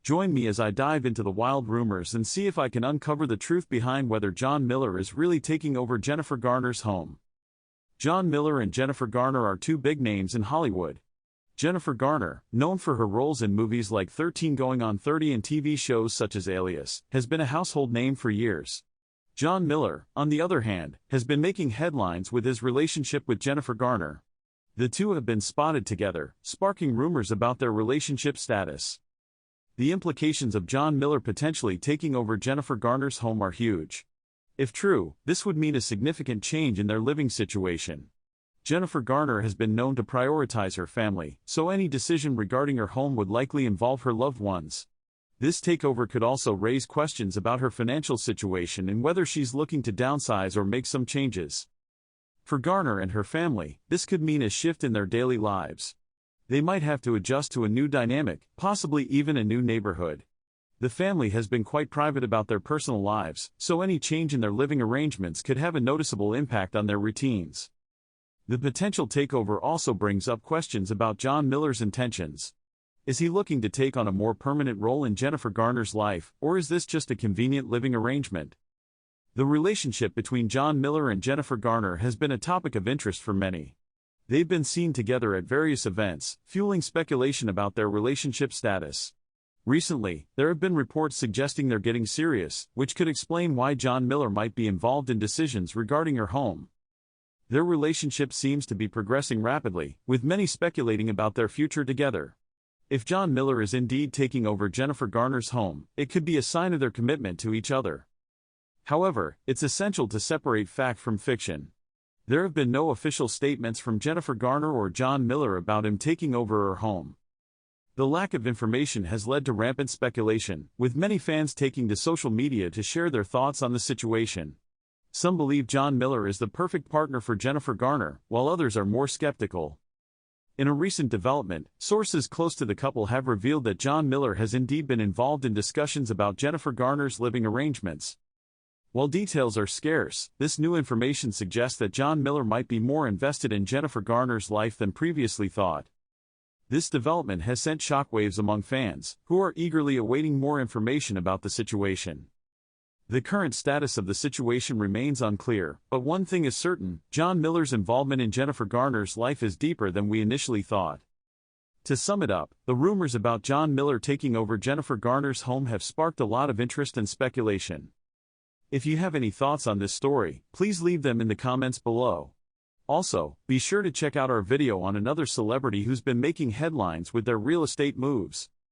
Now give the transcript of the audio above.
Join me as I dive into the wild rumors and see if I can uncover the truth behind whether John Miller is really taking over Jennifer Garner's home. John Miller and Jennifer Garner are two big names in Hollywood. Jennifer Garner, known for her roles in movies like 13 Going on 30 and TV shows such as Alias, has been a household name for years. John Miller, on the other hand, has been making headlines with his relationship with Jennifer Garner. The two have been spotted together, sparking rumors about their relationship status. The implications of John Miller potentially taking over Jennifer Garner's home are huge. If true, this would mean a significant change in their living situation. Jennifer Garner has been known to prioritize her family, so any decision regarding her home would likely involve her loved ones. This takeover could also raise questions about her financial situation and whether she's looking to downsize or make some changes. For Garner and her family, this could mean a shift in their daily lives. They might have to adjust to a new dynamic, possibly even a new neighborhood. The family has been quite private about their personal lives, so any change in their living arrangements could have a noticeable impact on their routines. The potential takeover also brings up questions about John Miller's intentions. Is he looking to take on a more permanent role in Jennifer Garner's life, or is this just a convenient living arrangement? The relationship between John Miller and Jennifer Garner has been a topic of interest for many. They've been seen together at various events, fueling speculation about their relationship status. Recently, there have been reports suggesting they're getting serious, which could explain why John Miller might be involved in decisions regarding her home. Their relationship seems to be progressing rapidly, with many speculating about their future together. If John Miller is indeed taking over Jennifer Garner's home, it could be a sign of their commitment to each other. However, it's essential to separate fact from fiction. There have been no official statements from Jennifer Garner or John Miller about him taking over her home. The lack of information has led to rampant speculation, with many fans taking to social media to share their thoughts on the situation. Some believe John Miller is the perfect partner for Jennifer Garner, while others are more skeptical. In a recent development, sources close to the couple have revealed that John Miller has indeed been involved in discussions about Jennifer Garner's living arrangements. While details are scarce, this new information suggests that John Miller might be more invested in Jennifer Garner's life than previously thought. This development has sent shockwaves among fans, who are eagerly awaiting more information about the situation. The current status of the situation remains unclear, but one thing is certain: John Miller's involvement in Jennifer Garner's life is deeper than we initially thought. To sum it up, the rumors about John Miller taking over Jennifer Garner's home have sparked a lot of interest and speculation. If you have any thoughts on this story, please leave them in the comments below. Also, be sure to check out our video on another celebrity who's been making headlines with their real estate moves.